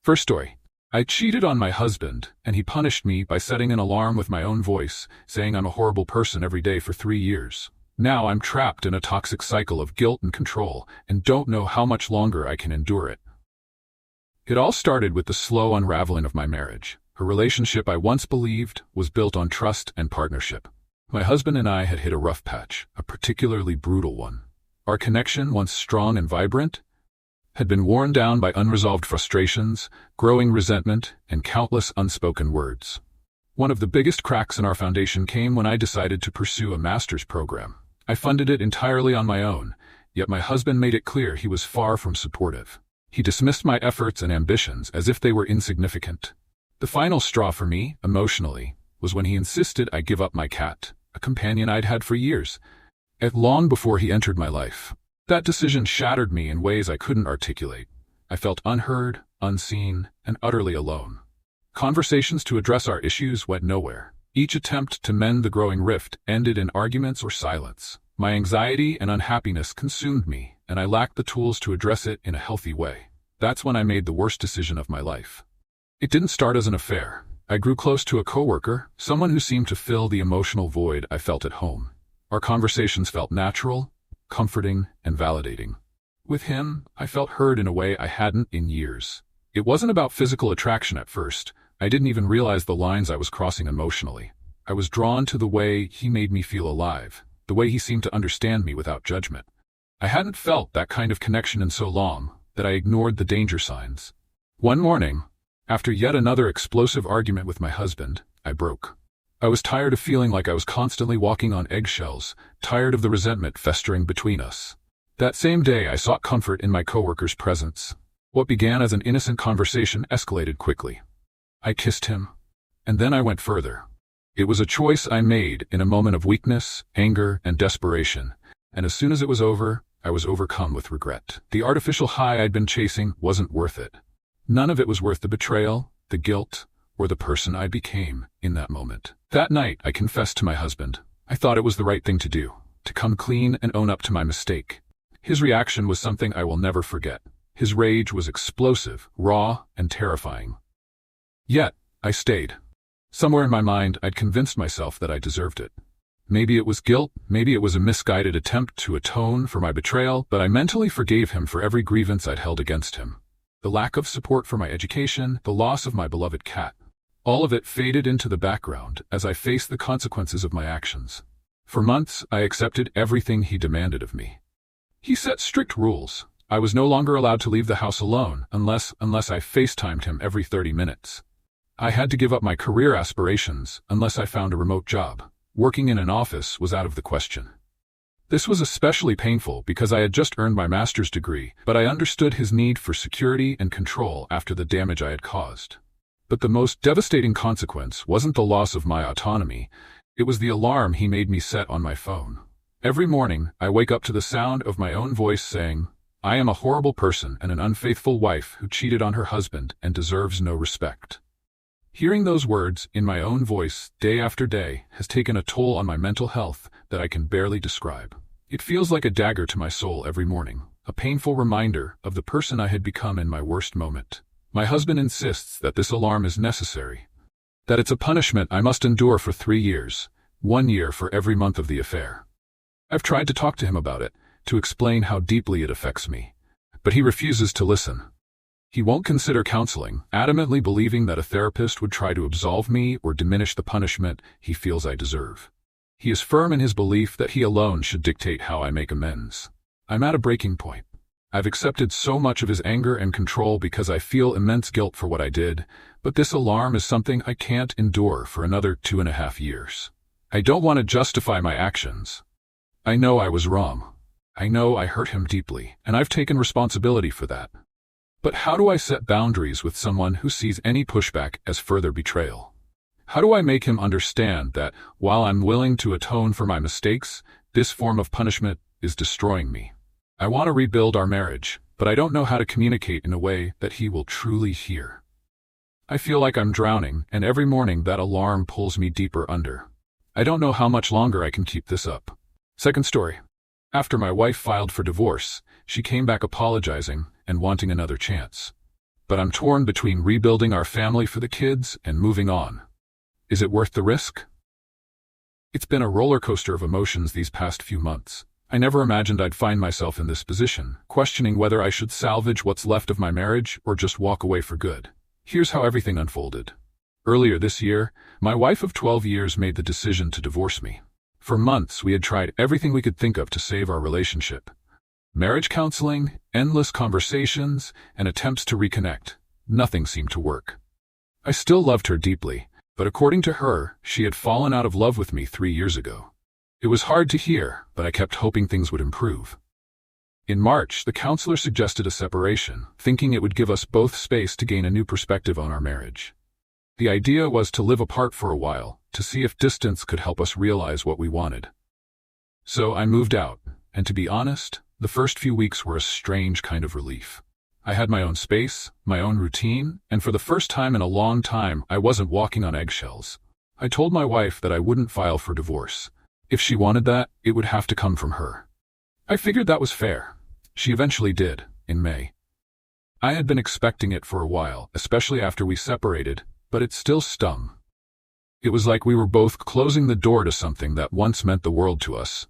First story. I cheated on my husband, and he punished me by setting an alarm with my own voice, saying I'm a horrible person every day for 3 years. Now I'm trapped in a toxic cycle of guilt and control, and don't know how much longer I can endure it. It all started with the slow unraveling of my marriage. A relationship I once believed was built on trust and partnership. My husband and I had hit a rough patch, a particularly brutal one. Our connection, once strong and vibrant, had been worn down by unresolved frustrations, growing resentment, and countless unspoken words. One of the biggest cracks in our foundation came when I decided to pursue a master's program. I funded it entirely on my own, yet my husband made it clear he was far from supportive. He dismissed my efforts and ambitions as if they were insignificant. The final straw for me, emotionally, was when he insisted I give up my cat, a companion I'd had for years, long before he entered my life. That decision shattered me in ways I couldn't articulate. I felt unheard, unseen, and utterly alone. Conversations to address our issues went nowhere. Each attempt to mend the growing rift ended in arguments or silence. My anxiety and unhappiness consumed me, and I lacked the tools to address it in a healthy way. That's when I made the worst decision of my life. It didn't start as an affair. I grew close to a coworker, someone who seemed to fill the emotional void I felt at home. Our conversations felt natural, comforting, and validating. With him, I felt heard in a way I hadn't in years. It wasn't about physical attraction at first. I didn't even realize the lines I was crossing emotionally. I was drawn to the way he made me feel alive, the way he seemed to understand me without judgment. I hadn't felt that kind of connection in so long that I ignored the danger signs. One morning, after yet another explosive argument with my husband, I broke. I was tired of feeling like I was constantly walking on eggshells, tired of the resentment festering between us. That same day, I sought comfort in my coworker's presence. What began as an innocent conversation escalated quickly. I kissed him, and then I went further. It was a choice I made in a moment of weakness, anger, and desperation, and as soon as it was over, I was overcome with regret. The artificial high I'd been chasing wasn't worth it. None of it was worth the betrayal, the guilt, or the person I became in that moment. That night, I confessed to my husband. I thought it was the right thing to do, to come clean and own up to my mistake. His reaction was something I will never forget. His rage was explosive, raw, and terrifying. Yet, I stayed. Somewhere in my mind, I'd convinced myself that I deserved it. Maybe it was guilt, maybe it was a misguided attempt to atone for my betrayal, but I mentally forgave him for every grievance I'd held against him. The lack of support for my education, the loss of my beloved cat. All of it faded into the background as I faced the consequences of my actions. For months, I accepted everything he demanded of me. He set strict rules. I was no longer allowed to leave the house alone unless I FaceTimed him every 30 minutes. I had to give up my career aspirations unless I found a remote job. Working in an office was out of the question. This was especially painful because I had just earned my master's degree, but I understood his need for security and control after the damage I had caused. But the most devastating consequence wasn't the loss of my autonomy, it was the alarm he made me set on my phone. Every morning, I wake up to the sound of my own voice saying, "I am a horrible person and an unfaithful wife who cheated on her husband and deserves no respect." Hearing those words in my own voice day after day has taken a toll on my mental health that I can barely describe. It feels like a dagger to my soul every morning, a painful reminder of the person I had become in my worst moment. My husband insists that this alarm is necessary, that it's a punishment I must endure for 3 years, 1 year for every month of the affair. I've tried to talk to him about it, to explain how deeply it affects me, but he refuses to listen. He won't consider counseling, adamantly believing that a therapist would try to absolve me or diminish the punishment he feels I deserve. He is firm in his belief that he alone should dictate how I make amends. I'm at a breaking point. I've accepted so much of his anger and control because I feel immense guilt for what I did, but this alarm is something I can't endure for another 2.5 years. I don't want to justify my actions. I know I was wrong. I know I hurt him deeply, and I've taken responsibility for that. But how do I set boundaries with someone who sees any pushback as further betrayal? How do I make him understand that, while I'm willing to atone for my mistakes, this form of punishment is destroying me? I want to rebuild our marriage, but I don't know how to communicate in a way that he will truly hear. I feel like I'm drowning, and every morning that alarm pulls me deeper under. I don't know how much longer I can keep this up. Second story. After my wife filed for divorce, she came back apologizing and wanting another chance. but I'm torn between rebuilding our family for the kids and moving on. Is it worth the risk? It's been a roller coaster of emotions these past few months. I never imagined I'd find myself in this position, questioning whether I should salvage what's left of my marriage or just walk away for good. Here's how everything unfolded. Earlier this year, my wife of 12 years made the decision to divorce me. For months, we had tried everything we could think of to save our relationship. Marriage counseling, endless conversations, and attempts to reconnect. Nothing seemed to work. I still loved her deeply, but according to her, she had fallen out of love with me 3 years ago. It was hard to hear, but I kept hoping things would improve. In March, the counselor suggested a separation, thinking it would give us both space to gain a new perspective on our marriage. The idea was to live apart for a while, to see if distance could help us realize what we wanted. So I moved out, and to be honest, the first few weeks were a strange kind of relief. I had my own space, my own routine, and for the first time in a long time, I wasn't walking on eggshells. I told my wife that I wouldn't file for divorce. If she wanted that, it would have to come from her. I figured that was fair. She eventually did, in May. I had been expecting it for a while, especially after we separated, but it still stung. It was like we were both closing the door to something that once meant the world to us.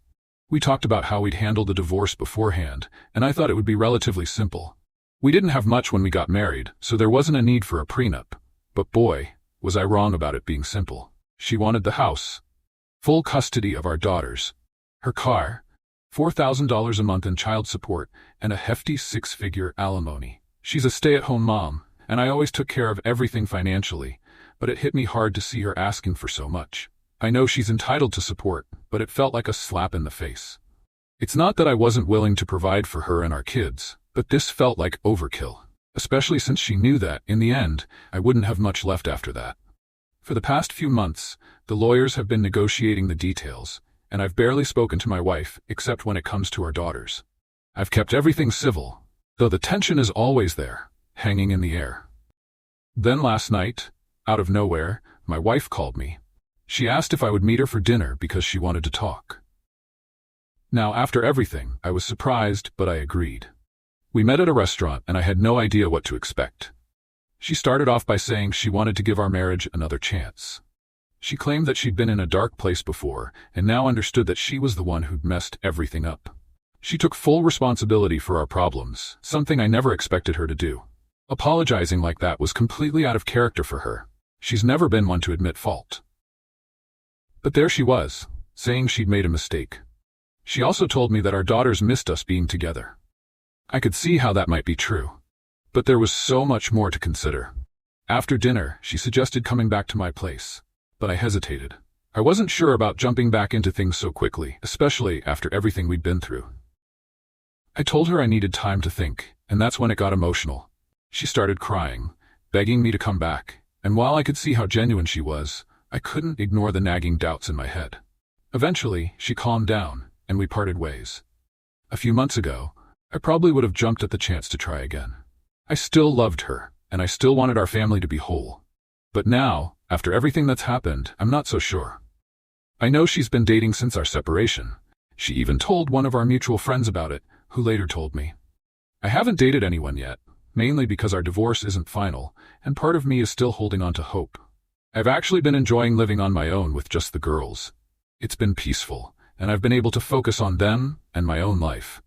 We talked about how we'd handle the divorce beforehand, and I thought it would be relatively simple. We didn't have much when we got married, so there wasn't a need for a prenup. But boy, was I wrong about it being simple. She wanted the house, full custody of our daughters, her car, $4,000 a month in child support, and a hefty 6-figure alimony. She's a stay-at-home mom, and I always took care of everything financially, but it hit me hard to see her asking for so much. I know she's entitled to support, but it felt like a slap in the face. It's not that I wasn't willing to provide for her and our kids, but this felt like overkill, especially since she knew that, in the end, I wouldn't have much left after that. For the past few months, the lawyers have been negotiating the details, and I've barely spoken to my wife except when it comes to our daughters. I've kept everything civil, though the tension is always there, hanging in the air. Then last night, out of nowhere, my wife called me. She asked if I would meet her for dinner because she wanted to talk. Now, after everything, I was surprised, but I agreed. We met at a restaurant, and I had no idea what to expect. She started off by saying she wanted to give our marriage another chance. She claimed that she'd been in a dark place before, and now understood that she was the one who'd messed everything up. She took full responsibility for our problems, something I never expected her to do. Apologizing like that was completely out of character for her. She's never been one to admit fault. But there she was, saying she'd made a mistake. She also told me that our daughters missed us being together. I could see how that might be true. But there was so much more to consider. After dinner, she suggested coming back to my place. But I hesitated. I wasn't sure about jumping back into things so quickly, especially after everything we'd been through. I told her I needed time to think, and that's when it got emotional. She started crying, begging me to come back, and while I could see how genuine she was, I couldn't ignore the nagging doubts in my head. Eventually, she calmed down, and we parted ways. A few months ago, I probably would have jumped at the chance to try again. I still loved her, and I still wanted our family to be whole. But now, after everything that's happened, I'm not so sure. I know she's been dating since our separation. She even told one of our mutual friends about it, who later told me. I haven't dated anyone yet, mainly because our divorce isn't final, and part of me is still holding on to hope. I've actually been enjoying living on my own with just the girls. It's been peaceful, and I've been able to focus on them and my own life.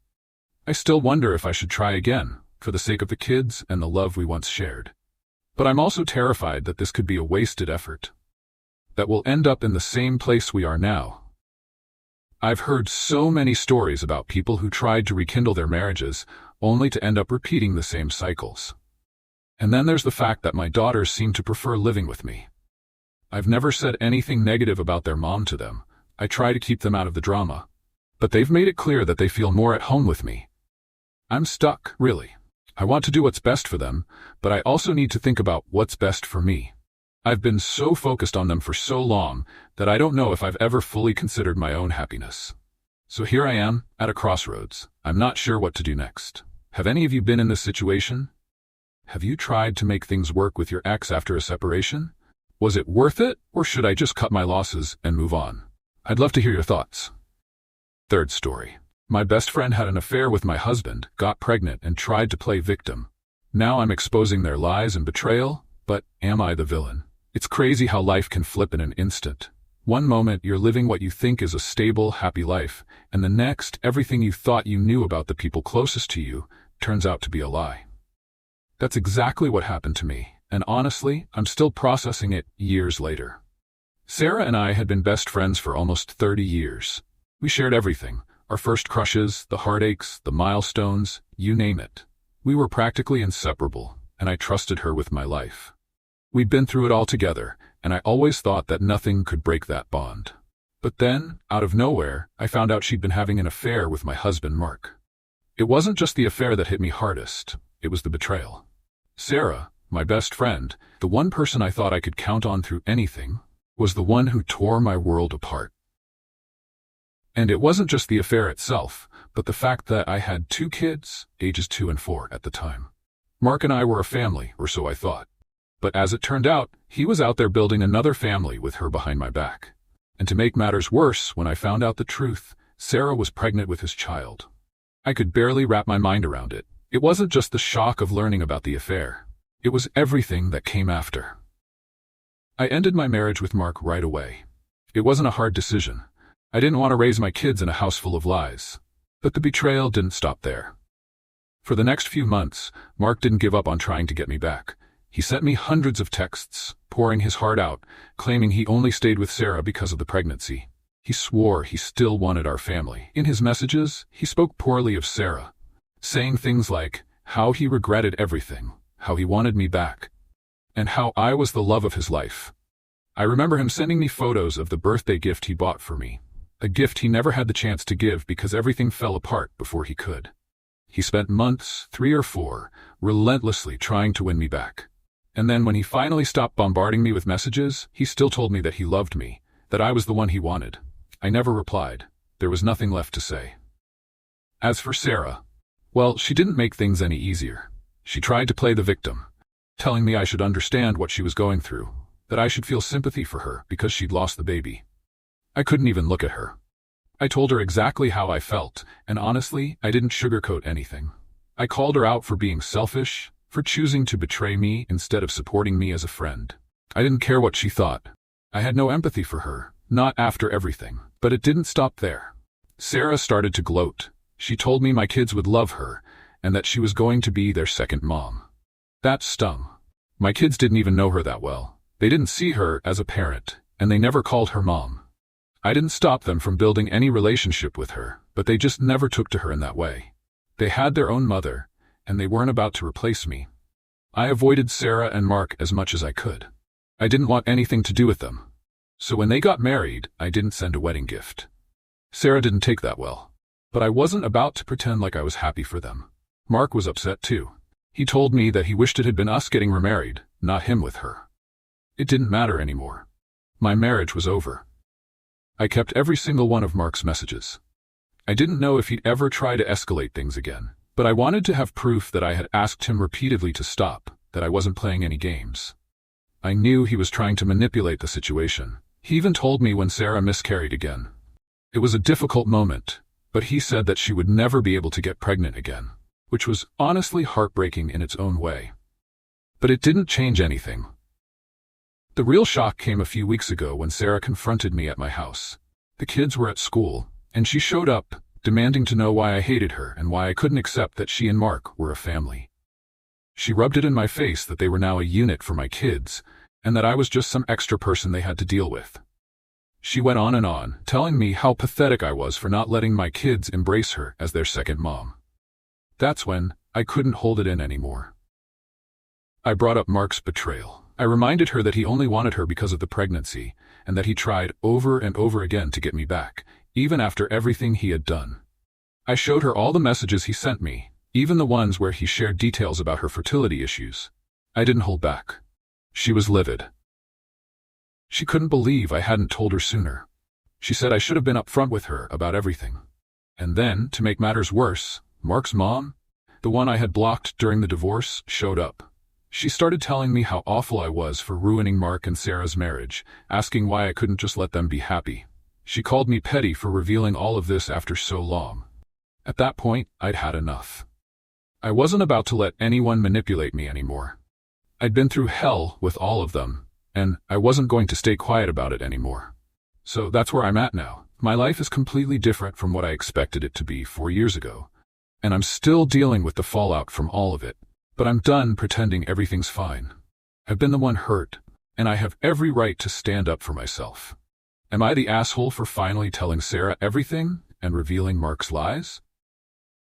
I still wonder if I should try again, for the sake of the kids and the love we once shared. But I'm also terrified that this could be a wasted effort, that we'll end up in the same place we are now. I've heard so many stories about people who tried to rekindle their marriages, only to end up repeating the same cycles. And then there's the fact that my daughters seem to prefer living with me. I've never said anything negative about their mom to them. I try to keep them out of the drama. But they've made it clear that they feel more at home with me. I'm stuck, really. I want to do what's best for them, but I also need to think about what's best for me. I've been so focused on them for so long that I don't know if I've ever fully considered my own happiness. So here I am, at a crossroads. I'm not sure what to do next. Have any of you been in this situation? Have you tried to make things work with your ex after a separation? Was it worth it, or should I just cut my losses and move on? I'd love to hear your thoughts. Third story. My best friend had an affair with my husband, got pregnant, and tried to play victim. Now I'm exposing their lies and betrayal, but am I the villain? It's crazy how life can flip in an instant. One moment you're living what you think is a stable, happy life, and the next, everything you thought you knew about the people closest to you turns out to be a lie. That's exactly what happened to me, and honestly, I'm still processing it years later. Sarah and I had been best friends for almost 30 years. We shared everything, our first crushes, the heartaches, the milestones, you name it. We were practically inseparable, and I trusted her with my life. We'd been through it all together, and I always thought that nothing could break that bond. But then, out of nowhere, I found out she'd been having an affair with my husband, Mark. It wasn't just the affair that hit me hardest, it was the betrayal. Sarah, my best friend, the one person I thought I could count on through anything, was the one who tore my world apart. And it wasn't just the affair itself, but the fact that I had 2 kids, ages 2 and 4 at the time. Mark and I were a family, or so I thought. But as it turned out, he was out there building another family with her behind my back. And to make matters worse, when I found out the truth, Sarah was pregnant with his child. I could barely wrap my mind around it. It wasn't just the shock of learning about the affair. It was everything that came after. I ended my marriage with Mark right away. It wasn't a hard decision. I didn't want to raise my kids in a house full of lies. But the betrayal didn't stop there. For the next few months, Mark didn't give up on trying to get me back. He sent me hundreds of texts, pouring his heart out, claiming he only stayed with Sarah because of the pregnancy. He swore he still wanted our family. In his messages, he spoke poorly of Sarah, saying things like how he regretted everything, how he wanted me back, and how I was the love of his life. I remember him sending me photos of the birthday gift he bought for me, a gift he never had the chance to give because everything fell apart before he could. He spent months, 3 or 4, relentlessly trying to win me back. And then when he finally stopped bombarding me with messages, he still told me that he loved me, that I was the one he wanted. I never replied. There was nothing left to say. As for Sarah, well, she didn't make things any easier. She tried to play the victim, telling me I should understand what she was going through, that I should feel sympathy for her because she'd lost the baby. I couldn't even look at her. I told her exactly how I felt, and honestly, I didn't sugarcoat anything. I called her out for being selfish, for choosing to betray me instead of supporting me as a friend. I didn't care what she thought. I had no empathy for her, not after everything. But it didn't stop there. Sarah started to gloat. She told me my kids would love her, and that she was going to be their second mom. That stung. My kids didn't even know her that well. They didn't see her as a parent, and they never called her mom. I didn't stop them from building any relationship with her, but they just never took to her in that way. They had their own mother, and they weren't about to replace me. I avoided Sarah and Mark as much as I could. I didn't want anything to do with them. So when they got married, I didn't send a wedding gift. Sarah didn't take that well. But I wasn't about to pretend like I was happy for them. Mark was upset too. He told me that he wished it had been us getting remarried, not him with her. It didn't matter anymore. My marriage was over. I kept every single one of Mark's messages. I didn't know if he'd ever try to escalate things again, but I wanted to have proof that I had asked him repeatedly to stop, that I wasn't playing any games. I knew he was trying to manipulate the situation. He even told me when Sarah miscarried again. It was a difficult moment, but he said that she would never be able to get pregnant again, which was honestly heartbreaking in its own way. But it didn't change anything. The real shock came a few weeks ago when Sarah confronted me at my house. The kids were at school, and she showed up, demanding to know why I hated her and why I couldn't accept that she and Mark were a family. She rubbed it in my face that they were now a unit for my kids, and that I was just some extra person they had to deal with. She went on, telling me how pathetic I was for not letting my kids embrace her as their second mom. That's when I couldn't hold it in anymore. I brought up Mark's betrayal. I reminded her that he only wanted her because of the pregnancy, and that he tried over and over again to get me back, even after everything he had done. I showed her all the messages he sent me, even the ones where he shared details about her fertility issues. I didn't hold back. She was livid. She couldn't believe I hadn't told her sooner. She said I should have been upfront with her about everything. And then, to make matters worse, Mark's mom, the one I had blocked during the divorce, showed up. She started telling me how awful I was for ruining Mark and Sarah's marriage, asking why I couldn't just let them be happy. She called me petty for revealing all of this after so long. At that point, I'd had enough. I wasn't about to let anyone manipulate me anymore. I'd been through hell with all of them, and I wasn't going to stay quiet about it anymore. So that's where I'm at now. My life is completely different from what I expected it to be 4 years ago, and I'm still dealing with the fallout from all of it. But I'm done pretending everything's fine. I've been the one hurt, and I have every right to stand up for myself. Am I the asshole for finally telling Sarah everything and revealing Mark's lies?